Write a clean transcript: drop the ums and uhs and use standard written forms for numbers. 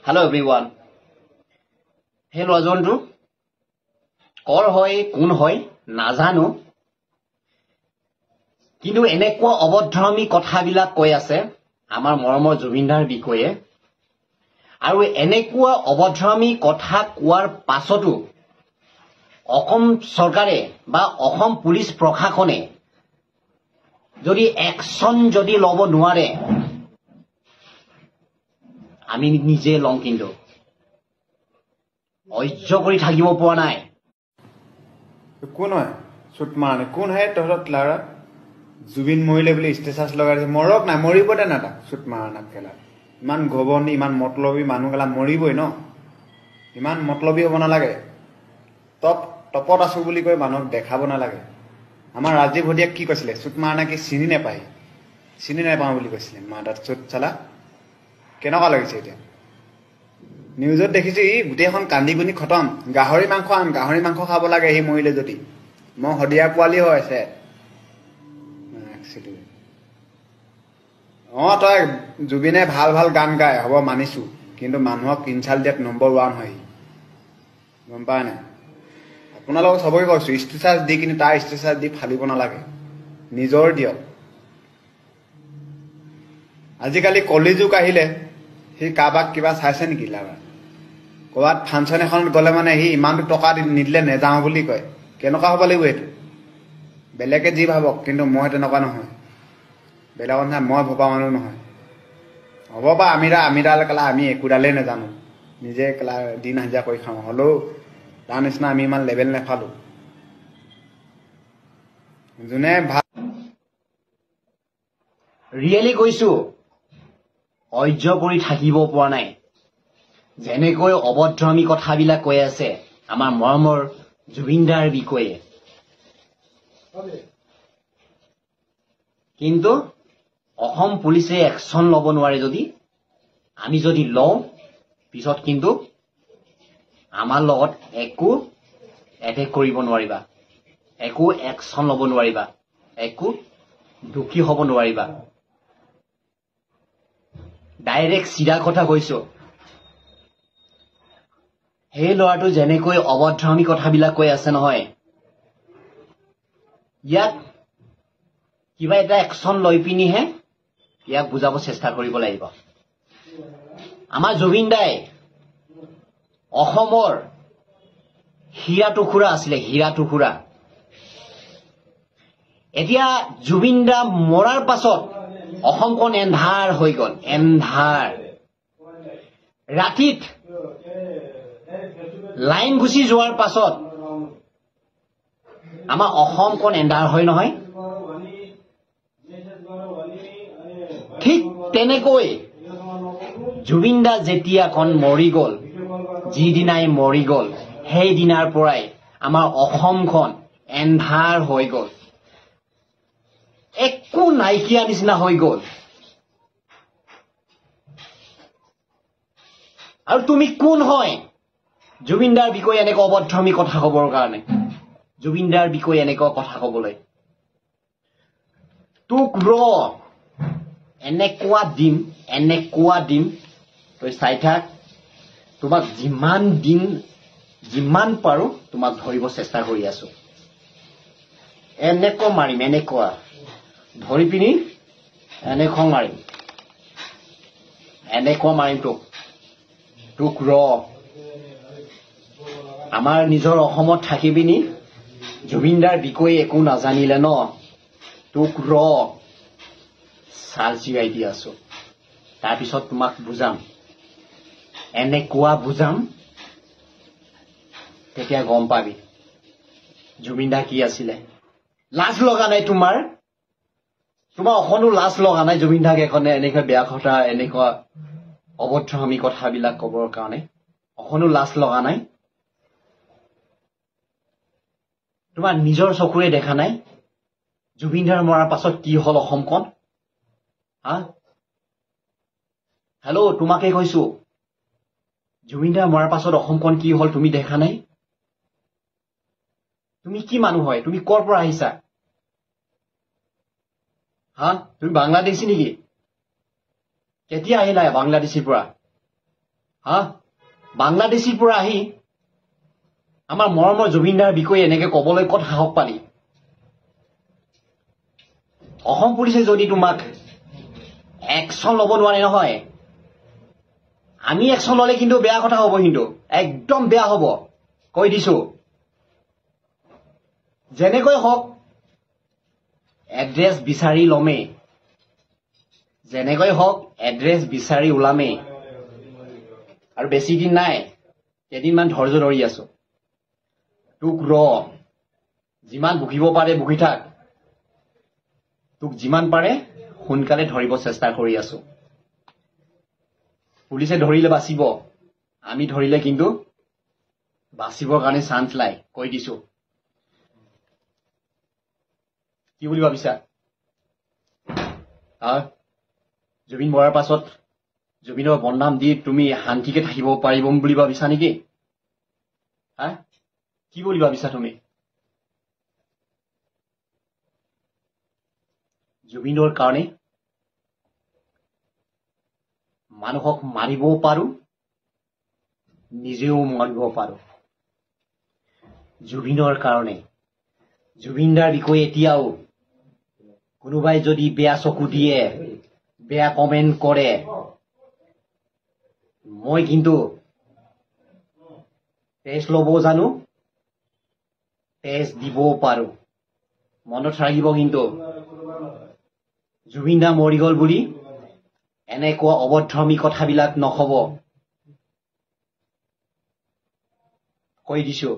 Hello everyone. Hello Ajondu. Kor hoy, kun hoy, nazano. Kintu enekwa obodhrami kothabilak koi ase amar moromor Jubindar bikoye. Aru enekwa obodhrami kotha koar pasotu Okom Sorkare ba Okom Police Prokhakone jodi action jodi lobo nuare আমি নিজে লং কিন্তু অজ্য কৰি থাকিব পৰা নাই কোন হয় সুটমান কোন হয় তহত লাৰা জুবিন মৰিলে বুলি ষ্টেটাস লগাইছে মৰক না মৰিব দে না সুটমান কেলা ইমান গবনি ইমান মতলবী মানুহ গলা মৰিবই ন ইমান মতলবী হ'ব না লাগে টপত আছো বুলি কৈ মানুহক দেখাব না লাগে আমাৰ ৰাজীৱ ভদিয়াক কি কৈছিলে সুটমান কি চিনি নাপায় বুলি কৈছিলে মাদাত চুট চালা কেনেকুৱা লাগিছে এতিয়া নিউজত দেখিছে ই গুটেখন কান্দি গুনি খতম গাহৰি মাংস খাব লাগে হি মৰিলে যদি মই হদিয়া পোৱালি হৈছে তই জুবিনে ভাল গান গায় হ'ব মানিছো কিন্তু মানুহক ইনচাল্ট দিয়াত নম্বৰ 1 হয় গম পায় না আপোনালোকক সবকে কৈছো ষ্টেটাস দি কিনে তাৰ ষ্টেটাস দি ফালিব নালাগে নিজৰ দিয়ক আজিকালি কলিযুগ আহিলে হি কাবাক কিবা চাইছে নেকি লাৰা কোৱাত ফাংচন এখনত গলে মানে হি ইমানটো টকা নিদিলে নেযাওঁ বুলি কয় কেনেকুৱা হ'ব লাগিব এইটো বেলেগে যি ভাবক কিন্তু মই তেনেকুৱা নহয় বেলেগ কথা মই ভবা মানুহ নহয় হ'ব বা আমিৰাল কলা আমি একোডালে নেজানো নিজে কলা দিন হাজিৰা কৰি খাওঁ হলেও তাৰ নিচিনা আমি ইমান লেভেল নেফালো যোনে ৰিয়েলি কৈছো অজ্য কৰি থাকিব পৰা নাই যেনেকৈ অবদ্ৰমি কথাবিলাক কৈ আছে আমাৰ মৰমৰ জুবিনদাৰ বিষয়ে কিন্তু অসম পুলিচে একশন লব নোৱাৰে যদি আমি যদি লওঁ পিছত কিন্তু আমাৰ লগত একো এটেক কৰিব নোৱাৰিবা একো একশন লব নোৱাৰিবা একো দুখী হ'ব নোৱাৰিবা ডাইৰেক্ট সিধা কথা কৈছো হে লৰাটো যেনেকৈ অবদ্ৰমি কথাবিলাক কৈ আছে নহয় ইয়াত কিবা এটা একশন লৈ পিনিহে ইয়াক বুজাব চেষ্টা কৰিব লাগিব আমাৰ জুবিনদাই অসমৰ হীৰা টুকুৰা আছিলে হীৰা টুকুৰা এতিয়া জুবিনদা মৰাৰ পাছত অসমখন এন্ধাৰ হৈ গল এন্ধাৰ ৰাতিত লাইন গুছি যোৱাৰ পাছত আমাৰ অসমখন এন্ধাৰ হয় নহয় ঠিক তেনেকৈ জুবিনদা যেতিয়া কোন মৰি গল যিদিনাই মৰি গল সেই দিনাৰ পৰাই আমাৰ অসমখন এন্ধাৰ হৈ গল একো নাইকিয়া নিচিনা হৈ গল আৰু তুমি কোন হয় জুবিনদাৰ বিষয়ে এনেকৈ অবদ্ৰমি কথা কবৰ কাৰণে জুবিনদাৰ বিষয়ে এনেকৈ কথা কবলৈ তোক এনেকুৱা দিন তই চাই থাক তোমাক যিমান পাৰো তোমাক ধৰিব চেষ্টা কৰি আছো এনেকুৱা মাৰিম এনেকুৱা ধৰি পিনি এনেকুৱা মাৰিম তোক আমাৰ নিজৰ অসমত থাকি পিনি জুবিনদাৰ বিষয়ে একো নাজানিলে ন তোক চাল চিগাই দি আছো তাৰপিছত তোমাক বুজাম এনেকুৱা বুজাম তেতিয়া গম পাবি জুবিনদা কি আছিলে লাজ লগা নাই তোমাৰ অকণো লাজ লগা নাই জুবিনদাক এখনে এনেকুৱা বেয়া কথা এনেকুৱা অবদ্ৰমি কথাবিলাক কবৰ কাৰণে অকণো লাজ লগা নাই তোমাৰ নিজৰ চকুৰে দেখা নাই জুবিনদাৰ মৰাৰ পাছত কি হল অসমখন হেল্ল' তোমাকে কৈছো জুবিনদাৰ মৰাৰ পাছত অসমখন কি হল তুমি দেখা নাই তুমি কি মানুহ হয় তুমি কৰ পৰা আহিছা তুমি বাংলাদেশী নেকি কেতিয়া আহিলা বাংলাদেশীৰ পৰা হা বাংলাদেশীৰ পৰা আহি আমাৰ মৰমৰ জুবিনদাৰ বিষয়ে এনেকে কবলৈ ক'ত সাহস পালি অসম পুলিচে যদি তোমাক একশন ল'ব নোৱাৰে নহয় আমি একশন ল'লে কিন্তু বেয়া কথা হ'ব কিন্তু একদম বেয়া হ'ব কৈ দিছো যেনেকৈ হওক এড্ৰেছ বিচাৰি লমে যেনেকৈ হওক এড্ৰেছ বিচাৰি ওলামে আৰু বেছি দিন নাই কেইদিনমান ধৈৰ্য ধৰি আছো তোক যিমান ভুগিব পাৰে ভুগি থাক তোক যিমান পাৰে সোনকালে ধৰিব চেষ্টা কৰি আছো পুলিচে ধৰিলে বাচিব আমি ধৰিলে কিন্তু বাচিবৰ কাৰণে চান্স লাই কৈ দিছো কি বুলি ভাবিছা জুবিন মৰাৰ পাছত জুবিনৰ বদনাম দি তুমি শান্তিকে থাকিব পাৰিব বুলি ভাবিছা নেকি হা কি বুলি ভাবিছা তুমি জুবিনৰ কাৰণে মানুহক মাৰিবও পাৰো নিজেও মৰিব পাৰো জুবিনৰ কাৰণে জুবিনদাৰ বিষয়ে এতিয়াও কোনোবাই যদি বেয়া চকু দিয়ে বেয়া কমেন্ট কৰে মই কিন্তু টেষ্ট ল'ব জানো টেষ্ট দিবও পাৰো মনত ৰাখিব কিন্তু জুবিনদা মৰি গল বুলি এনেকুৱা অভদ্ৰামী কথাবিলাক নহব কৈ দিছো